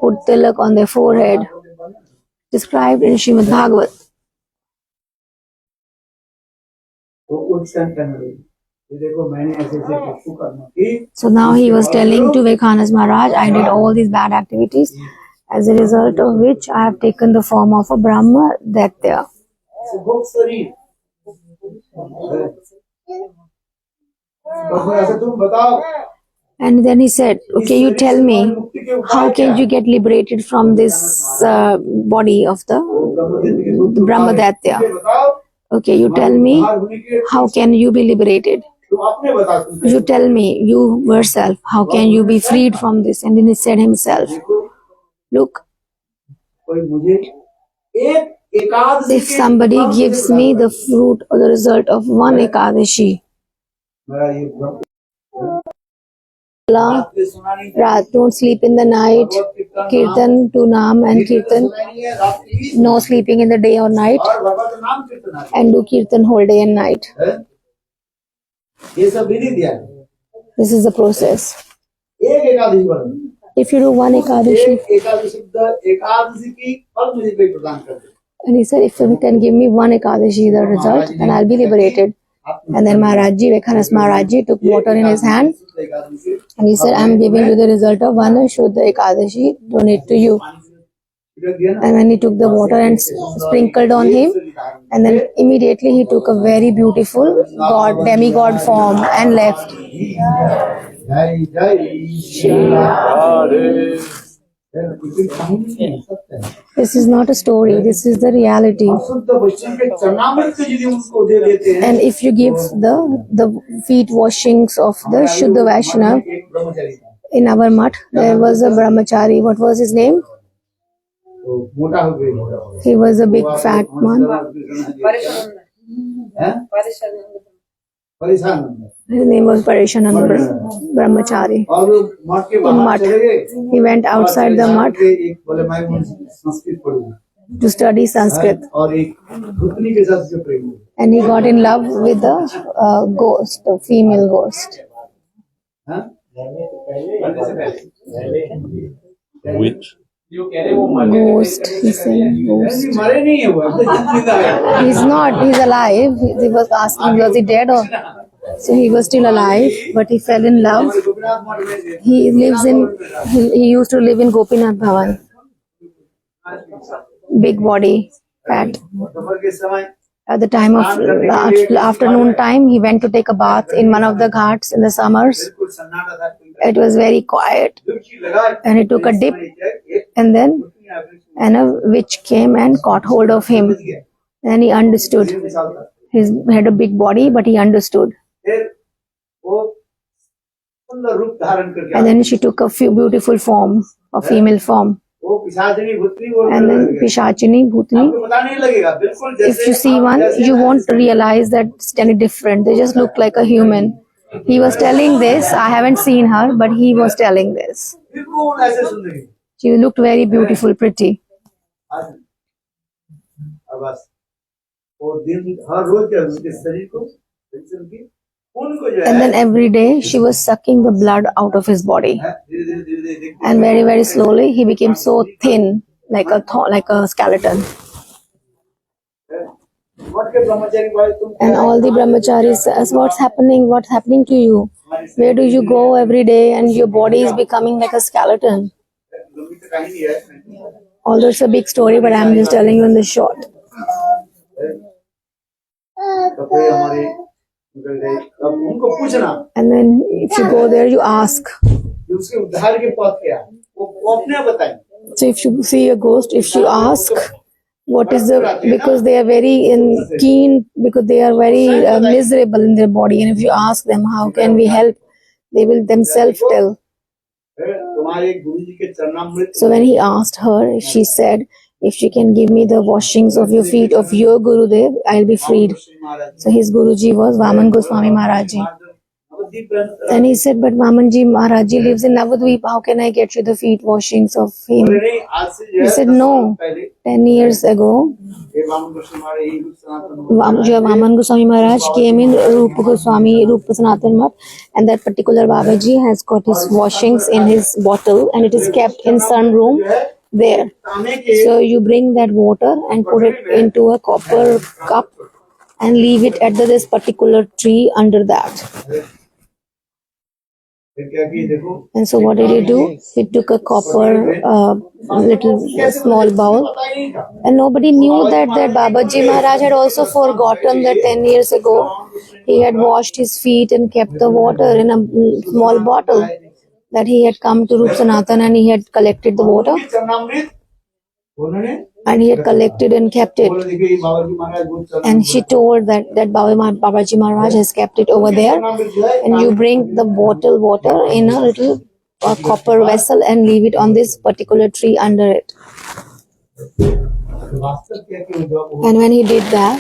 put tilak on their forehead, described in Srimad Bhagavat. तो उच्चारण करना ये देखो मैंने ऐसे ऐसे वस्तु कर्म की So now he was telling to Vekhanas Maharaj, I did all these bad activities, as a result of which I have taken the form of a Brahma Daitya. भोग शरीर तो ऐसे तुम बताओ And then he said, okay, you tell me, how can you get liberated from this body of the Brahma Daitya? बताओ Okay, you tell me, how can you be liberated? तुम अपने बताओ You tell me, you yourself, how can you be freed from this? And then he said himself, look, कोई मुझे एक Ekadashi if somebody gives me the fruit or the result of one Ekadashi, मेरा ये ब्रह्म Allah, ये सुना नहीं don't sleep in the night, Kirtan to Naam and Kirtan, नहीं है रात्रि no sleeping in the day or night, और भगवत नाम कीर्तन है and do Kirtan whole day and night. ये सब विधि दिया है This is the process. एक एकादशी बन If you do one Ekadashi, एक एकादशी की फल मुझे कोई प्रदान कर दे and he said, if you can give me one Ekadashi, the result, then I'll be liberated. And then Maharaji, Vekhanas Maharaji, took water in his hand and he said, I'm giving you the result of one Shuddha Ekadashi, donate to you. छिड़क दिया ना, And when he took the water and sprinkled on him, and then immediately he took a very beautiful demigod form and left. जय जय श्री राधे। कोई कहानी नहीं है, सत्य है। This is not a story, this is the reality. शुद्ध वैष्णव के चरणामृत यदि उनको दे देते हैं, And if you give the feet washings of the Shuddha Vaishnav, एक ब्रह्मचारी था, in our mutt, there was a brahmachari. What was his name? तो मोटा हो गई, He was a big fat man. हैं? परेशान हो गए। His name was Parishananda Brahmachari. और वो मठ के बाहर मठ। चले गए, He went outside the mutt एक बोले मैं संस्कृत पढ़ूंगा, to study Sanskrit, और एक भूतनी के साथ जो प्रेम हुआ, and he got in love with the ghost, the female ghost. हैं? Which? Ghost, he said, ghost. मरे नहीं है वो, जिंदा है। He's not, he's alive. He was asking, was he dead or? So he was still alive, but he fell in love. Gopinath मठ में He lives in, he used to live in Gopinath Bhavan. Big body, fat. दोपहर के समय At the time of afternoon time, he went to take a bath in one of the ghats in the summers. बिल्कुल सन्नाटा था, It was very quiet, डुबकी लगा, and he took a dip, and then a witch came and caught hold of him. And he understood. He had a big body, but he understood. फिर वो सुंदर रूप धारण करके And then she took a few beautiful form, a female form. वो पिशाचिनी भूतनी वो And then Pishachini, Bhutni. आपको पता नहीं लगेगा, बिल्कुल If you see one, you won't realize that it's any different. They just look like a human. He was telling this. I haven't seen her, but he was telling this. बिल्कुल ऐसे सुंदरी। She looked very beautiful, pretty. अब बस वो दिन हर रोज क्या उनके शरीर को पेंशन की उनको जो And है then every day she was sucking the blood out of his body. धीरे धीरे देखते And very, very slowly he became so thin, like a skeleton. मठ के ब्रह्मचारी भाई तुम And all the brahmacharis asked, what's happening to you? Where do you go every day and your body is becoming like a skeleton? लंबी तो कहानी है, Although it's a big story, but I'm just telling you in the short. कपड़े हमारे निकल गए, अब उनको पूछना And then if you go there, you ask. कि उसके उद्धार के पथ क्या है, वो अपने बताएं। So if you see a ghost, if you ask, what is the, because they are very keen, because they are very miserable in their body. And if you ask them, how can we help? They will themselves tell. तुम्हारे गुरु जी के चरणामृत So when he asked her, she said, if she can give me the washings of your feet of your Gurudev, I'll be freed. So his Guruji was Vaman Goswami Maharaj. And he said, but Vamanji Maharaj lives in Navadvip. How can I get you the feet washings of him? He said, no. 10 years ago, Vaman Goswami Maharaj came in Rupa Goswami, Rupa Sanatan Mat, and that particular Babaji has got his washings in his bottle and it is kept in sun room there. So you bring that water and put it into a copper cup and leave it at this particular tree under that. And so what did he do? He took a copper small bowl, and nobody knew that Babaji Maharaj had also forgotten that 10 years ago he had washed his feet and kept the water in a small bottle, that he had come to Rup Sanatan and he had collected the water and he had collected and kept it. And she told that Babaji Maharaj has kept it over there, and you bring the bottle water in a little copper vessel and leave it on this particular tree under it. And when he did that,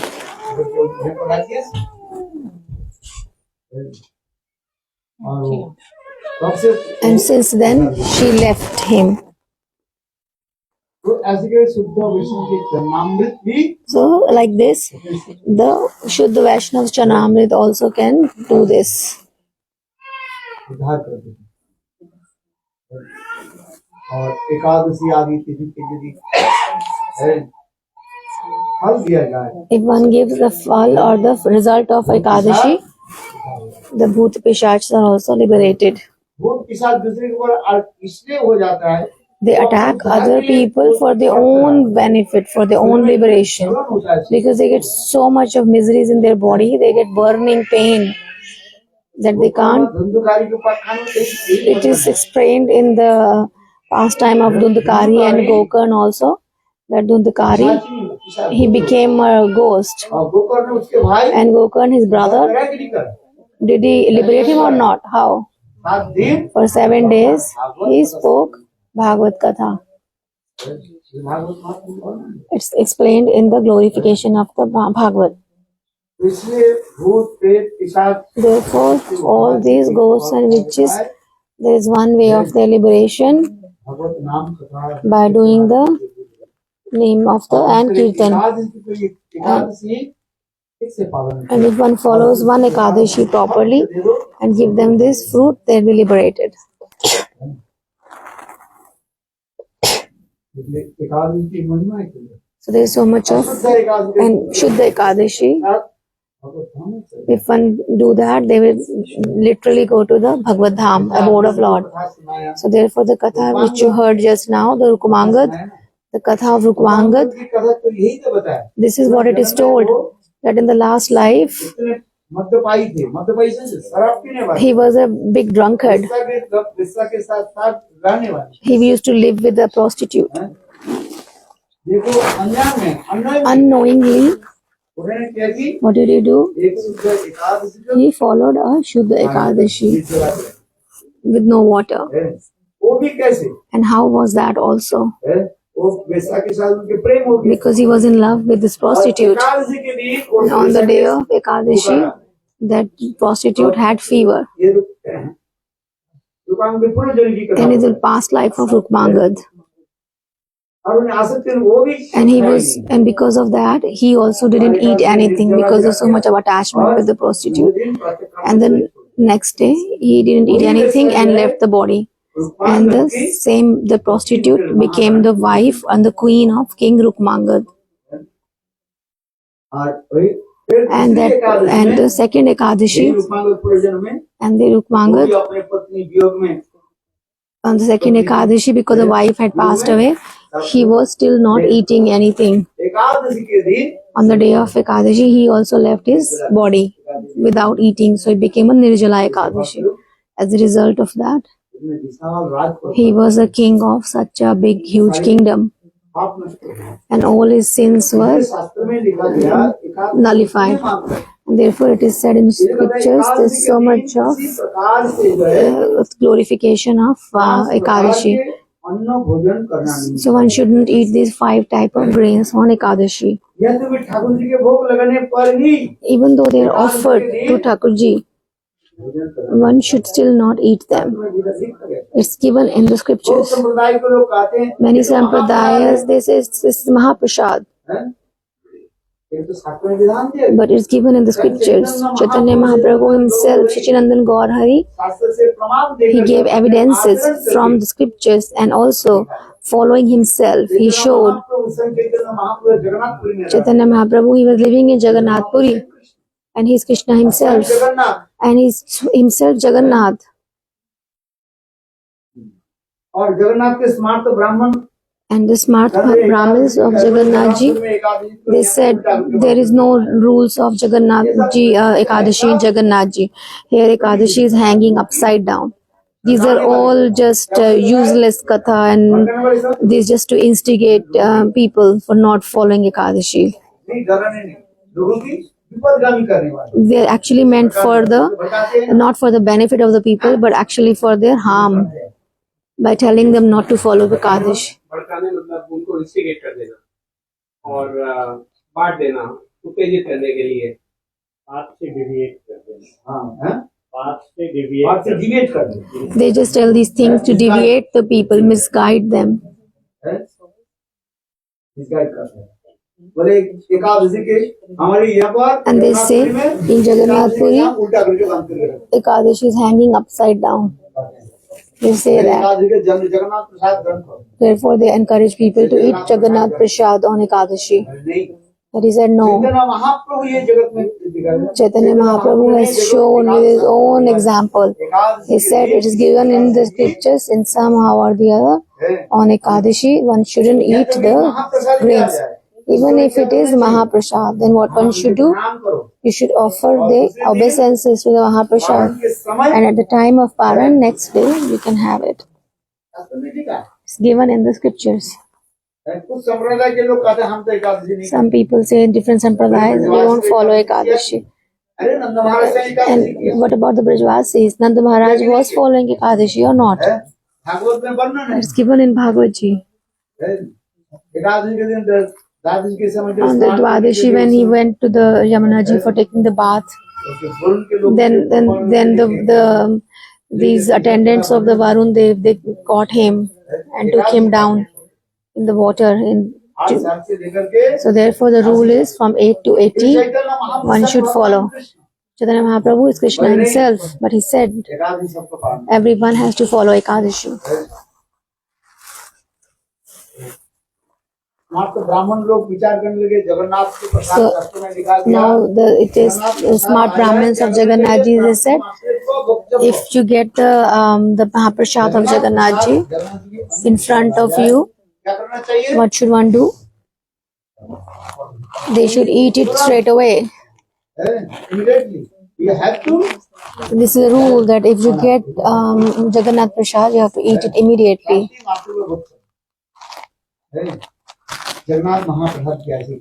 and since then she left him. So like this, the Shuddha Vaishnav's Chanamrit also can do this. और एकादशी आदि तिथि के यदि फल दिया जाए, If one gives the fall or the result of Ekadashi, the Bhut Pishachs are also liberated. भूत पिशाच दूसरे के ऊपर इसलिए हो जाता है they attack other people for their own benefit, for their own liberation, because they get so much of miseries in their body, they get burning pain that they can't. Dhundhukari के उपाख्यान में It is explained in the pastime of Dundukari and Gokarn also, that Dundukari, he became a ghost, और गोकर्ण उसके भाई and Gokarn, his brother, गिरी कर did he liberate him or not? How? 7 दिन For 7 days, he spoke Bhagavad Katha. It's explained in the glorification of the Bhagavad. इसलिए भूत प्रेत पिशाच Therefore, all these ghosts and witches, there is one way of their liberation भगवत नाम कथा by doing the name of the and Kirtan. Ekadashi इससे पालन And if one follows one Ekadashi properly and give them this fruit, they'll be liberated. Ekadashi की महिमा है क्या? So there is so much of, Ekadashi and Shuddha Ekadashi, भगवत नाम से if one do that, they will literally go to the Bhagavad Dham, abode of Lord. कथा सुनाया So therefore the Katha which you heard just now, the Rukumangad, the Katha of Rukumangad, की कथा तो यही तो बताया this is what it is told, that in the last life, इतने मद्यपाई थे मद्यपाई से शराब पीने वाले he was a big drunkard. विश्वा के साथ साथ रहने वाले He used to live with a prostitute. हैं? देखो अनजान में Unknowingly, उन्होंने क्या की what did he do? एक शुद्ध एकादशी को He followed a Shuddha Ekadashi with no water. है। वो भी कैसे And how was that also? है? वो विश्वा के साथ उनके प्रेम हो गया Because he was in love with this prostitute. Ekadashi के दिन वो And on the day of Ekadashi, that prostitute had fever. ये रुकते हैं दुकान में पूर्ण जल की And कथा it's the past life of Rukmangad. और उन्हें आसक्ति वो भी And because of that, he also didn't eat anything because of so much of attachment with the prostitute. And then next day, he didn't eat anything and left the body. And the prostitute became the wife and the queen of King Rukmangad. और वही फिर And the second Ekadashi, में and the वो भी Rukmangad, अपने पत्नी वियोग में on the second Ekadashi, because the wife had passed away, he was still not eating anything. Ekadashi के दिन On the day of Ekadashi, he also left his body without eating. So it became a Nirjala Ekadashi. As a result of that, उसने विशाल राज पर he was a king of such a big, huge kingdom. पाप नष्ट हो गया। And all his sins were शास्त्र में लिखा गया Ekadashi nullified. And therefore it is said in scriptures, there's so much of इसी प्रकार से जो है glorification of Ekadashi. अन्न भोजन करना नहीं So one shouldn't eat these 5 type of grains on Ekadashi. यह तो भी ठाकुर जी के भोग लगने पर ही Even though they are offered to Thakurji, भोजन करना one should still not eat them. लिखा गया। It's given in the बहुत scriptures. संप्रदाय के लोग कहते हैं Many sampradayas, they say this is Mahaprasad, हैं? ये तो शास्त्र में विधान दिया गया। but it's given in the scriptures. Chaitanya Mahaprabhu himself, Shachinandan Gaur Hari, शास्त्र से प्रमाण he देकर gave evidences from the scriptures, and also following himself, he showed महाप्रभु जगन्नाथपुरी में Chaitanya Mahaprabhu, he was living in Jagannath Puri, and he's Krishna himself, Jagannath and he's himself Jagannath. और जगन्नाथ के स्मार्त ब्राह्मण And the smart Brahmins of Jagannath Ji, they said there is no rules of Jagannath Ji, Ekadashi in Jagannath Ji. Here Ekadashi is hanging upside down. These are all just useless katha, and these just to instigate people for not following Ekadashi. नहीं डराने नहीं लोगों की विपदगामी करने वाले They are actually meant for not for the benefit of the people, but actually for their harm by telling them not to follow Ekadashi. भड़काने मतलब उनको इंस्टिगेट कर देना और बांट देना उत्तेजित करने के लिए बात से डिविएट कर देना। हाँ हैं बात से बात से डिविएट कर दें They just tell these things to deviate the people, misguide them. हैं मिसगाइड करते हैं बोले एकादशी के हमारे यहाँ पर And they say in Jagannath Puri, उल्टा करके काम कर रहे हैं Ekadashi is hanging upside down. They say that. Ekadashi के जगन्नाथ प्रसाद ग्रहण करो Therefore, they encourage people to eat Jagannath Prasad on Ekadashi. नहीं But he said no. Chaitanya Mahaprabhu ये जगत में दिखाया। Chaitanya Mahaprabhu has shown with his own example. He said it is given in the scriptures in somehow or the other. On Ekadashi, one shouldn't eat the grains. Even if it is Mahaprasad, then what one should do? You should offer the obeisances to the Mahaprasad. And at the time of Paran, next day, you can have it. It's given in the scriptures. कुछ संप्रदाय के लोग कहते हैं हम तो एकादशी नहीं Some people say in different sampradayas, we don't follow Ekadashi. अरे नंद महाराज ने एकादशी किया And what about the Brajvasis? Nanda Maharaj was following Ekadashi or not? Bhagavat में वर्णन है It's given in Bhagavad Ji. Ekadashi के दिन द्वादशी के समय On the Dwadashi, when he went to the Yamuna Ji for taking the bath, Varun के लोग then these attendants of the Varun Dev, they caught him and took him down in the water. 8 साल से लेकर के So therefore the rule is from 8 to 80, one should follow. Chaitanya Mahaprabhu is Krishna himself, but he said Ekadashi सबको पालना everyone has to follow Ekadashi. वहाँ तो ब्राह्मण लोग विचार करने लगे जगन्नाथ के प्रसाद शास्त्र में लिखा गया Now it is the smart Brahmins of Jagannath Ji, they said, if you get the Mahaprasad of Jagannath Ji in front of you, क्या करना चाहिए what should one do? They should eat it straight away. immediately you have to This is a rule that if you get Jagannath Prasad, you have to eat it immediately. Jagannath महाप्रसाद की ऐसी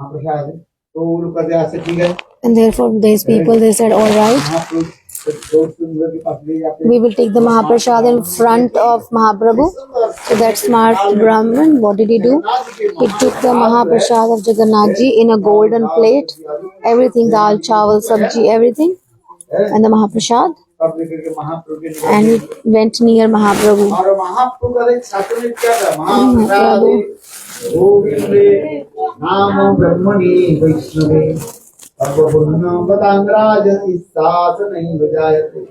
महाप्रसाद है तो वो लोग कहते हैं ऐसे ठीक है And therefore, these people, they said, all right, महाप्रभु के पास ले जाते हैं we will take the Mahaprasad in front of Mahaprabhu. So that smart Brahman, what did he do? He took the Mahaprasad of Jagannath Ji in a golden plate, everything, dal, chawal, sabji, everything, and the Mahaprasad, तब लेकर के महाप्रभु के निकट and he went near Mahaprabhu. और महाप्रभु का एक शास्त्र में क्या था महाप्रसाद गोविंदे नाम ब्रह्मणि वैष्णवे सर्वपुण्यं वदांगराजति साथ नहीं बजायते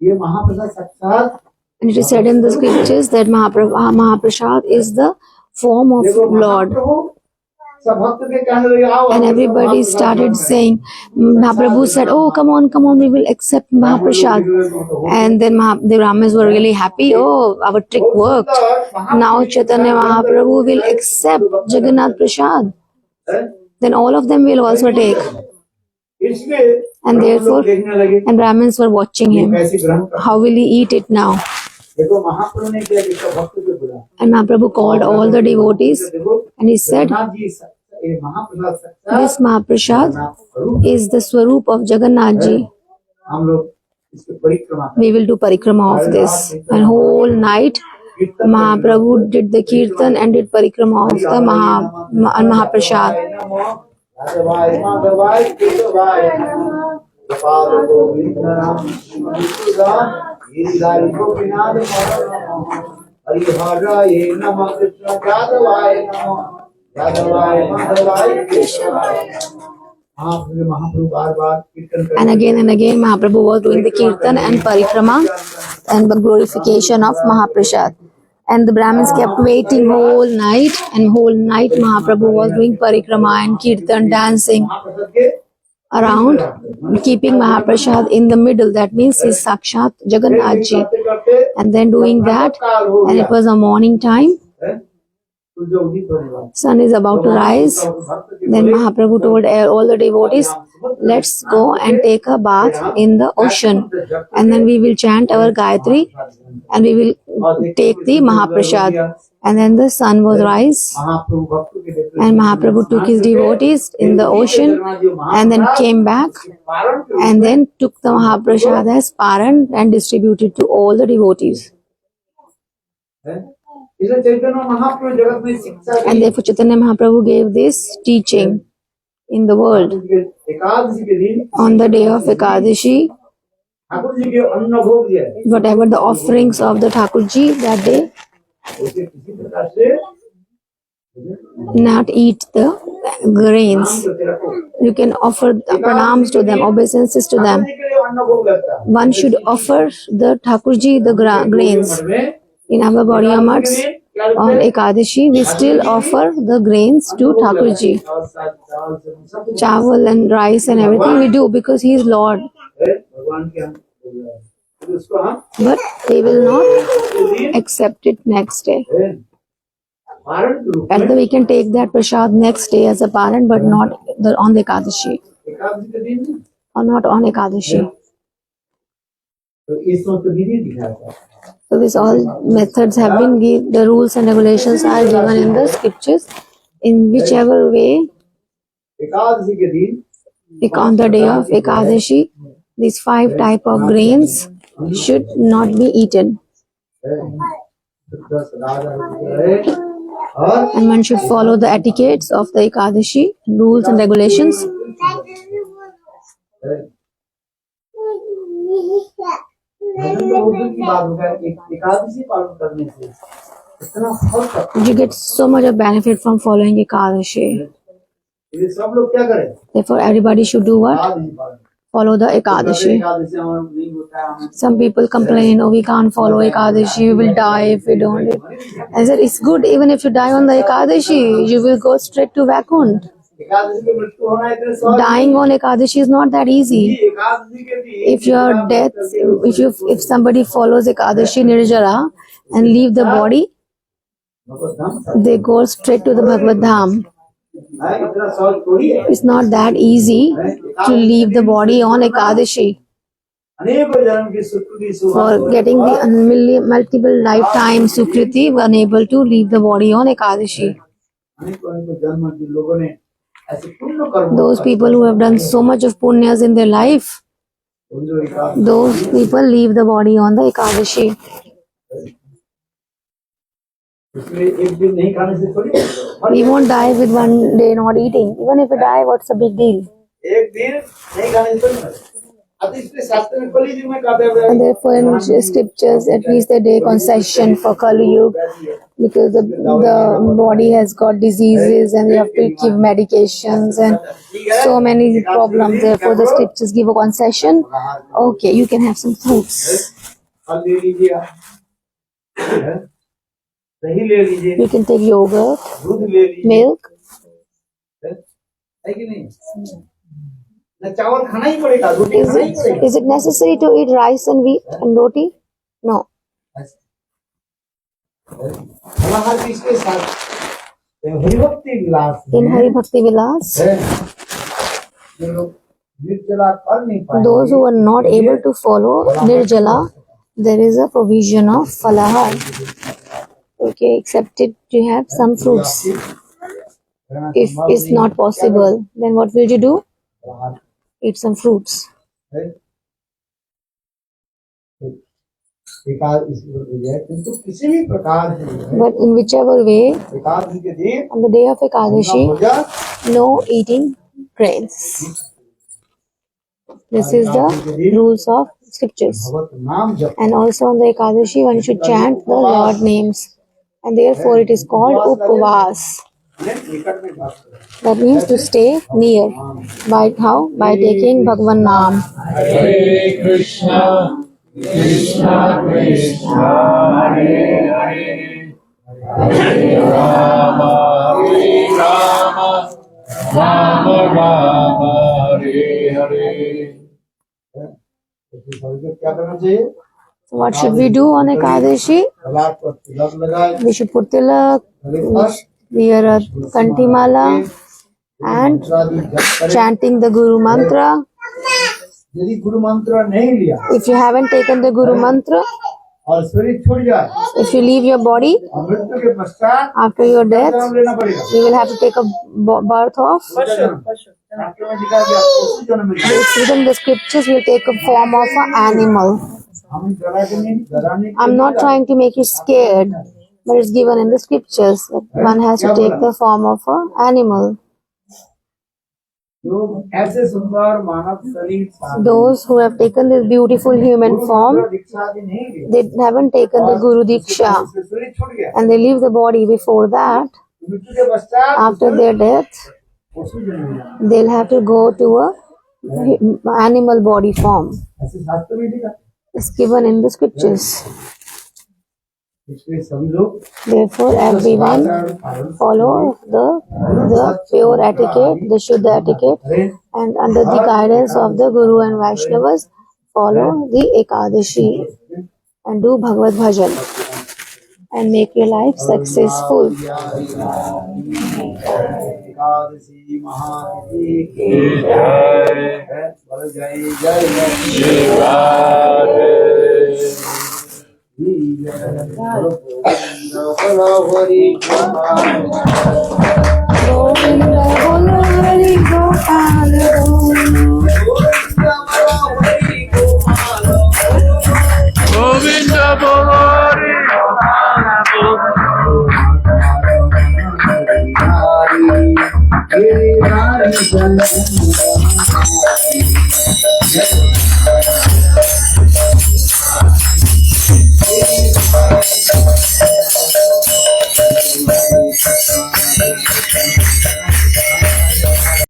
ये महाप्रसाद साक्षात And it is said in the scriptures that Mahaprasad is the form of Lord. सब भक्त के कहने लगे आओ And everybody started saying, Mahaprabhu said, oh, come on, we will accept Mahaprasad. And then the Brahmins were really happy. Oh, our trick worked. Now Chaitanya Mahaprabhu will accept Jagannath Prasad. Then all of them will also take. इसलिए And therefore, देखने लगे and Brahmins were watching him. कैसे ग्रहण कर How will he eat it now? देखो महाप्रभु ने क्या किया भक्त को बुला And Mahaprabhu called all the devotees देखो and he said, Jagannath ji ये महाप्रसाद साक्षात this Mahaprasad स्वरूप is the Swarup of Jagannath Ji. हम लोग इसकी परिक्रमा We will do parikrama of this. And whole night, Mahaprabhu did the kirtan and did parikrama of the Mahaprasad. यादवाय माधवाय केशवाय Gopal Govind Ram Tulsidas Giridhari Gopinath हरिहराय नमः कृष्ण यादवाय नमः यादवाय माधवाय केशवाय महाप्रभु बार कीर्तन And again Mahaprabhu was doing the kirtan and parikrama and the glorification of Mahaprasad. And the Brahmins kept waiting whole night, and whole night Mahaprabhu was doing parikrama and kirtan, dancing महाप्रसाद के around, keeping Mahaprasad in the middle. That means he's Sakshat Jagannath Ji. करते And then doing that, and it was a morning time, सूर्य उदित होने वाला sun is about to rise. Then Mahaprabhu told all the devotees, let's go and take a bath in the ocean. And then we will chant our Gayatri and we will take the Mahaprasad. And then the sun was rise. महाप्रभु भक्त के देखते And Mahaprabhu took his devotees in the ocean and then came back and then took the Mahaprasad as paran and distributed to all the devotees. इसलिए चैतन्य महाप्रभु जगत में शिक्षा And therefore Chaitanya Mahaprabhu gave this teaching in the world. Ekadashi के दिन On the day of Ekadashi, Thakur ji के अन्न भोग है whatever the offerings of the Thakurji that day, उसे किसी प्रकार से not eat the grains. You can offer pranams to them, obeisances to them. Thakur ji के लिए अन्न भोग लगता है One should offer the Thakurji the grains. में In our Gaudiya mats, on Ekadashi, we still offer the grains to Thakurji. Chawal and rice and everything we do because he is Lord. भगवान के हम फिर उसको हम But they will not accept it next day. पारण के रूप And we can take that prasad next day as a paran, but not on the Ekadashi. Ekadashi के दिन Or not on Ekadashi. तो इसमें तो विधि दिखाया था So these all methods have been the rules and regulations are given in the scriptures. In whichever way, Ekadashi के दिन on the day of Ekadashi, these 5 type of grains should not be eaten. 10 राजा है और And one should follow the etiquettes of the Ekadashi, rules and regulations. की बात होगा एकादशी पालन करने से इतना फल सकता You get so much of benefit from following Ekadashi. है सब लोग क्या करें Therefore, everybody should do what? Ekadashi पालन Follow the Ekadashi. एकादशी हमारा नहीं होता है हमें Some people complain, oh, we can't follow Ekadashi, we will die if we don't. I said, it's good, even if you die on the Ekadashi, you will go straight to Vaikunt. Ekadashi की मृत्यु होना इतने सहज Dying on Ekadashi is not that easy. Ekadashi के दिन If your death, if somebody follows Ekadashi Nirjala and leave the body, Bhagavad Dham they go straight to the Bhagavad Dham. है इतना सहज थोड़ी है It's not that easy to leave the body on Ekadashi. अनेक जन्म की सुकृति For getting the multiple lifetime Sukriti, we are unable to leave the body on Ekadashi. अनेक जन्म के लोगों ने ऐसे पुण्य कर्म Those people who have done so much of punyas in their life, जो Ekadashi those people leave the body on the Ekadashi. इसलिए एक दिन नहीं खाने से थोड़ी We won't die with one day not eating. Even if we die, what's the big deal? एक दिन नहीं खाने से थोड़ी मरे। अब इसलिए शास्त्र में कली युग में कहा गया है And therefore, in scriptures, at least the day concession for Kali Yuga, because the body has got diseases and you have to give medications and so many problems. Therefore, the scriptures give a concession. Okay, you can have some fruits. फल ले लीजिए आप दही ले लीजिए You can take yogurt, दूध ले लीजिए milk. है कि नहीं न चावल खाना ही पड़ेगा रोटी खाना ही पड़ेगा Is it necessary to eat rice and wheat and roti? No. फलाहार भी इसके साथ हरिभक्ति विलास In Hari Bhakti Vilas, है जो लोग निर्जला कर नहीं पाए those who are not able to follow Nirjala, there is a provision of falahar. Okay, accepted to have some fruits. If it's not possible, then what will you do? Eat some fruits. किंतु किसी भी प्रकार से But in whichever way, Ekadashi के दिन on the day of Ekadashi, भोजन no eating grains. This is the rules of scriptures. भगवत नाम जप And also on the Ekadashi, one should chant the Lord names. And therefore it is called Upvas. निकट में बात करें That means to stay near. By how? By taking Bhagwan Naam. Hare Krishna, Krishna Krishna, Hare Hare, Hare Rama, Hare Rama, Rama Rama, Hare Hare. क्या करना चाहिए So what should we do on Ekadashi? तलाक पर तिलक लगाए We should put tilak, wear a kantimala, and मंत्रादि जप करें chanting the Guru Mantra. यदि गुरु मंत्र नहीं लिया If you haven't taken the Guru Mantra, और शरीर छूट जाए if you leave your body और मृत्यु के पश्चात after your death, जन्म लेना पड़ेगा you will have to take a birth of. शास्त्र में लिखा गया उसी जन्म में It's written in the scriptures, will take a form of an animal. हम डरा के नहीं डराने के I'm लिए not trying to make you scared, but it's given in the scriptures that one has to take the form of an animal. जो ऐसे सुंदर मानव शरीर पाते Those who have taken this beautiful human form, दीक्षा आदि नहीं लिया they haven't taken the Guru Diksha उससे शरीर छूट गया and they leave the body before that. मृत्यु के पश्चात After their death, उसी जन्म में they'll have to go to a animal body form. ऐसे शास्त्र में लिखा It's given in the scriptures. इसलिए सभी लोग Therefore, everyone follow the pure etiquette, the Shuddha etiquette, and under the guidance of the Guru and Vaishnavas, follow the Ekadashi and do Bhagavad Bhajan and make your life successful. Ekadashi महातिथि की जय बोलो जय जय श्री राधे बोलो Hari Govinda Bolo Hari Gopal Govind बोरे Hare